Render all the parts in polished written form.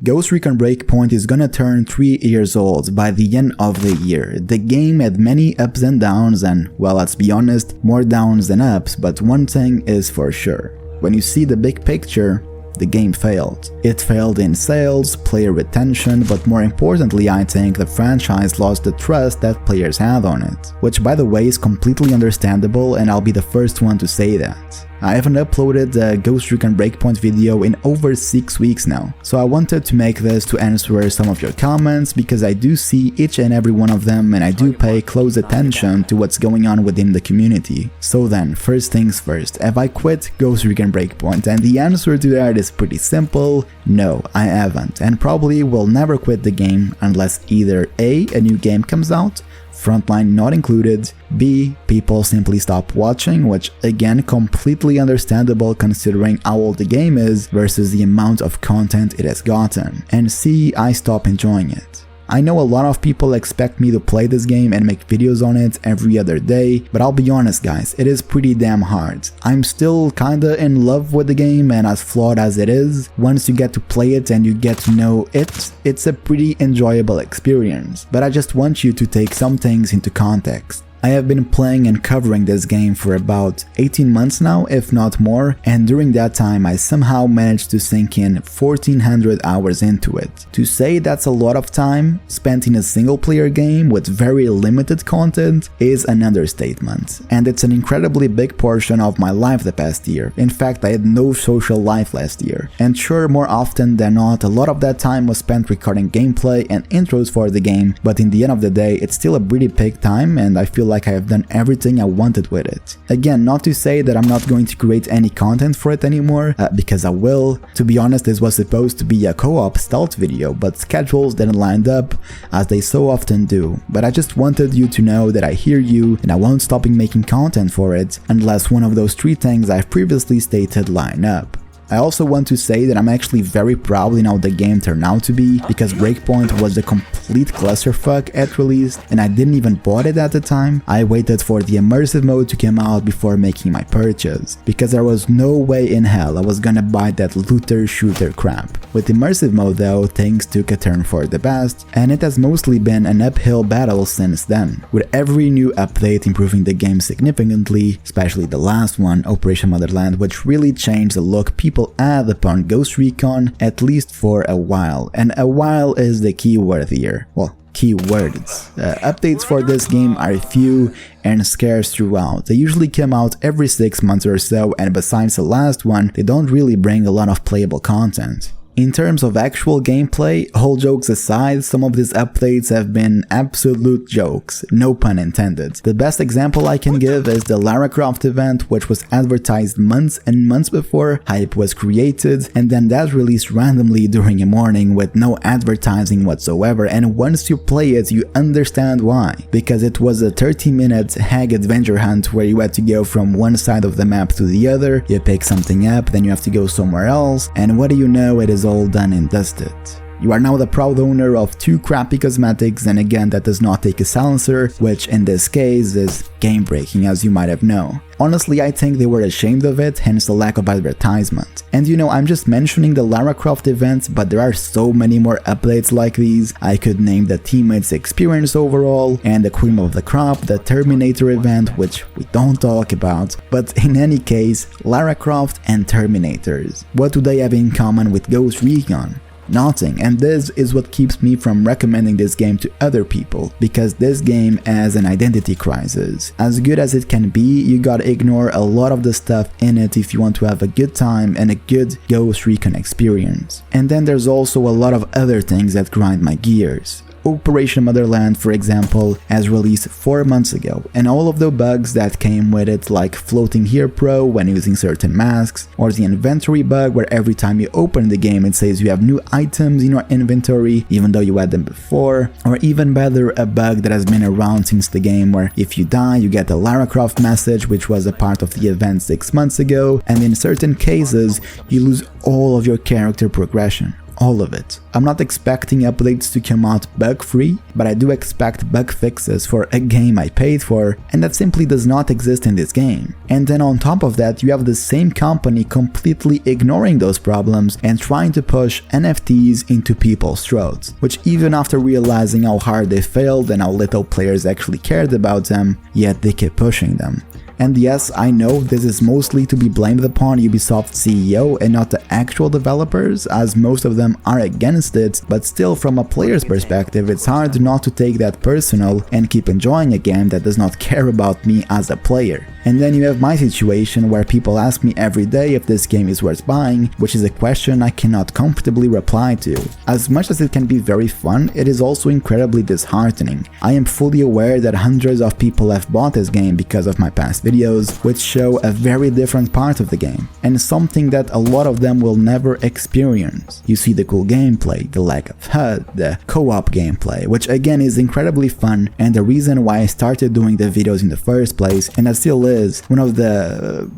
Ghost Recon Breakpoint is gonna turn 3 years old by the end of the year. The game had many ups and downs and, well, let's be honest, more downs than ups, but one thing is for sure. When you see the big picture, the game failed. It failed in sales, player retention, but more importantly I think the franchise lost the trust that players had on it. Which by the way is completely understandable and I'll be the first one to say that. I haven't uploaded the Ghost Recon Breakpoint video in over 6 weeks now, so I wanted to make this to answer some of your comments because I do see each and every one of them and I do pay close attention to what's going on within the community. So then, first things first, have I quit Ghost Recon Breakpoint? And the answer to that is pretty simple: no, I haven't, and probably will never quit the game unless either A new game comes out, Frontline not included, B, people simply stop watching, which again completely understandable considering how old the game is versus the amount of content it has gotten, and C, I stop enjoying it. I know a lot of people expect me to play this game and make videos on it every other day, but I'll be honest guys, it is pretty damn hard. I'm still kinda in love with the game, and as flawed as it is, once you get to play it and you get to know it, it's a pretty enjoyable experience. But I just want you to take some things into context. I have been playing and covering this game for about 18 months now, if not more, and during that time I somehow managed to sink in 1400 hours into it. To say that's a lot of time spent in a single player game with very limited content is an understatement, and it's an incredibly big portion of my life the past year. In fact, I had no social life last year, and sure, more often than not, a lot of that time was spent recording gameplay and intros for the game, but in the end of the day, it's still a pretty big time and I feel like I have done everything I wanted with it. Again, not to say that I'm not going to create any content for it anymore, because I will. To be honest, this was supposed to be a co-op stealth video, but schedules didn't line up, as they so often do. But I just wanted you to know that I hear you and I won't stop making content for it, unless one of those 3 things I've previously stated line up. I also want to say that I'm actually very proud in how the game turned out to be, because Breakpoint was a complete clusterfuck at release and I didn't even bought it at the time. I waited for the immersive mode to come out before making my purchase, because there was no way in hell I was gonna buy that looter shooter crap. With immersive mode though, things took a turn for the best, and it has mostly been an uphill battle since then, with every new update improving the game significantly, especially the last one, Operation Motherland, which really changed the look people had upon Ghost Recon, at least for a while, and a while is the key word here. Well, keywords. Updates for this game are few and scarce throughout. They usually come out every 6 months or so, and besides the last one, they don't really bring a lot of playable content. In terms of actual gameplay, all jokes aside, some of these updates have been absolute jokes, no pun intended. The best example I can give is the Lara Croft event, which was advertised months and months before hype was created, and then that released randomly during a morning with no advertising whatsoever, and once you play it you understand why. Because it was a 30-minute hag adventure hunt where you had to go from one side of the map to the other, you pick something up, then you have to go somewhere else, and what do you know, it is all done and dusted. You are now the proud owner of 2 crappy cosmetics, and again that does not take a silencer, which in this case is game breaking, as you might have known. Honestly, I think they were ashamed of it, hence the lack of advertisement. And you know, I'm just mentioning the Lara Croft events, but there are so many more updates like these. I could name the teammates experience overall, and the cream of the crop, the Terminator event, which we don't talk about. But in any case, Lara Croft and Terminators. What do they have in common with Ghost Recon? Nothing, and this is what keeps me from recommending this game to other people, because this game has an identity crisis. As good as it can be, you gotta ignore a lot of the stuff in it if you want to have a good time and a good Ghost Recon experience. And then there's also a lot of other things that grind my gears. Operation Motherland, for example, has released 4 months ago, and all of the bugs that came with it, like floating Here Pro when using certain masks, or the inventory bug where every time you open the game it says you have new items in your inventory even though you had them before, or even better, a bug that has been around since the game where if you die you get a Lara Croft message, which was a part of the event 6 months ago, and in certain cases you lose all of your character progression. all of it. I'm not expecting updates to come out bug-free, but I do expect bug fixes for a game I paid for, and that simply does not exist in this game. And then on top of that, you have the same company completely ignoring those problems and trying to push NFTs into people's throats, which even after realizing how hard they failed and how little players actually cared about them, yet they keep pushing them. And yes, I know this is mostly to be blamed upon Ubisoft's CEO and not the actual developers, as most of them are against it, but still from a player's perspective it's hard not to take that personal and keep enjoying a game that does not care about me as a player. And then you have my situation where people ask me every day if this game is worth buying, which is a question I cannot comfortably reply to. As much as it can be very fun, it is also incredibly disheartening. I am fully aware that hundreds of people have bought this game because of my past videos, which show a very different part of the game, and something that a lot of them will never experience. You see the cool gameplay, the lack of HUD, the co-op gameplay, which again is incredibly fun and the reason why I started doing the videos in the first place, and that still is one of the,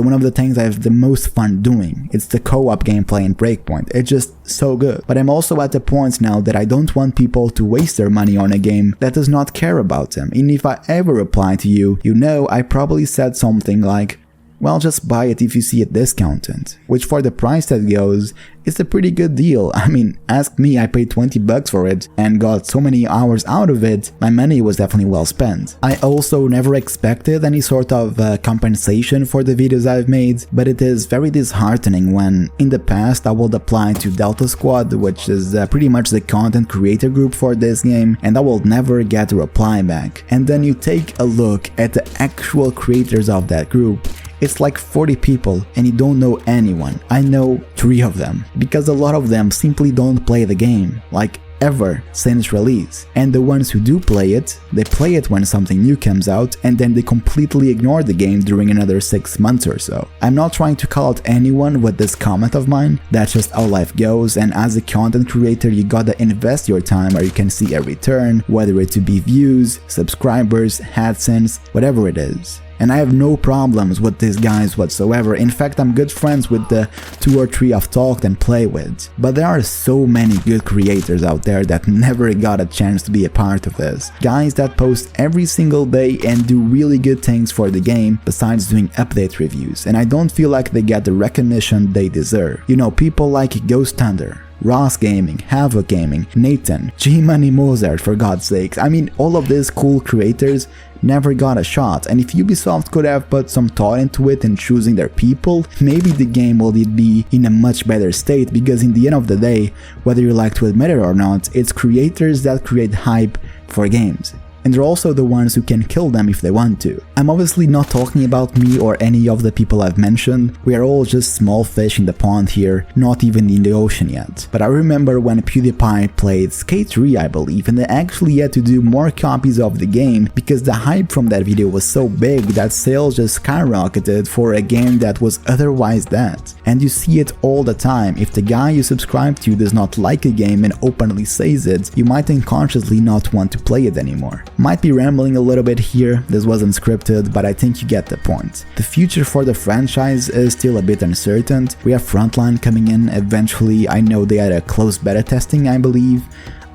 one of the things I have the most fun doing. It's the co-op gameplay in Breakpoint. It's just so good. But I'm also at the point now that I don't want people to waste their money on a game that does not care about them. And if I ever reply to you, you know I probably said something like, well, just buy it if you see it discounted, which for the price that goes, is a pretty good deal. I mean, ask me, I paid 20 bucks for it and got so many hours out of it, my money was definitely well spent. I also never expected any sort of compensation for the videos I've made, but it is very disheartening when, in the past, I would apply to Delta Squad, which is pretty much the content creator group for this game, and I will never get a reply back. And then you take a look at the actual creators of that group. It's like 40 people and you don't know anyone. I know 3 of them, because a lot of them simply don't play the game, like ever since release. And the ones who do play it, they play it when something new comes out and then they completely ignore the game during another 6 months or so. I'm not trying to call out anyone with this comment of mine, that's just how life goes, and as a content creator you gotta invest your time or you can see a return, whether it to be views, subscribers, AdSense, whatever it is. And I have no problems with these guys whatsoever. In fact, I'm good friends with the 2 or 3 I've talked and play with. But there are so many good creators out there that never got a chance to be a part of this. Guys that post every single day and do really good things for the game besides doing update reviews. And I don't feel like they get the recognition they deserve. You know, people like Ghost Thunder, Ross Gaming, Havoc Gaming, Nathan, G-Money Mozart, for God's sakes. I mean, all of these cool creators never got a shot, and if Ubisoft could have put some thought into it in choosing their people, maybe the game would be in a much better state, because in the end of the day, whether you like to admit it or not, it's creators that create hype for games. And they're also the ones who can kill them if they want to. I'm obviously not talking about me or any of the people I've mentioned, we are all just small fish in the pond here, not even in the ocean yet. But I remember when PewDiePie played Skate 3, I believe, and they actually had to do more copies of the game because the hype from that video was so big that sales just skyrocketed for a game that was otherwise dead. And you see it all the time. If the guy you subscribe to does not like a game and openly says it, you might unconsciously not want to play it anymore. Might be rambling a little bit here, this wasn't scripted, but I think you get the point. The future for the franchise is still a bit uncertain. We have Frontline coming in eventually. I know they had a closed beta testing, I believe.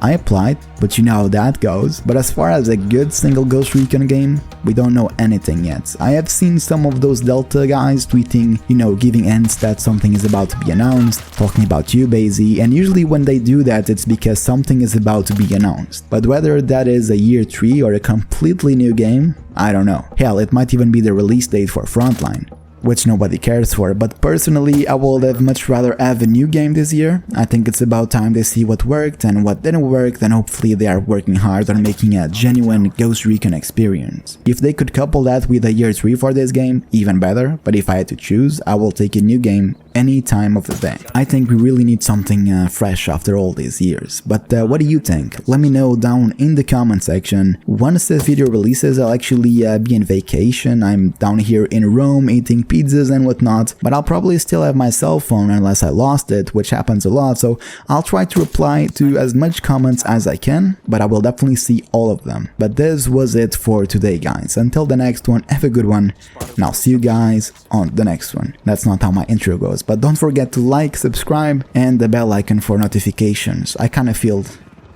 I applied, but you know how that goes. But as far as a good single Ghost Recon game, we don't know anything yet. I have seen some of those Delta guys tweeting, you know, giving hints that something is about to be announced, talking about you, Basie, and usually when they do that, it's because something is about to be announced. But whether that is a year 3 or a completely new game, I don't know. Hell, it might even be the release date for Frontline, which nobody cares for, but personally I would have much rather have a new game this year. I think it's about time they see what worked and what didn't work, then hopefully they are working hard on making a genuine Ghost Recon experience. If they could couple that with a year 3 for this game, even better, but if I had to choose, I will take a new game any time of the day. I think we really need something fresh after all these years. But what do you think? Let me know down in the comment section. Once this video releases, I'll actually be on vacation. I'm down here in Rome eating pizzas and whatnot, but I'll probably still have my cell phone unless I lost it, which happens a lot, so I'll try to reply to as much comments as I can, but I will definitely see all of them. But this was it for today, guys. Until the next one, have a good one, and I'll see you guys on the next one. That's not how my intro goes, but don't forget to like, subscribe, and the bell icon for notifications. I kind of feel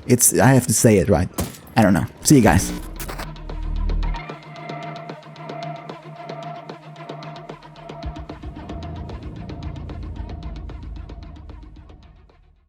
I have to say it right. I don't know. See you guys.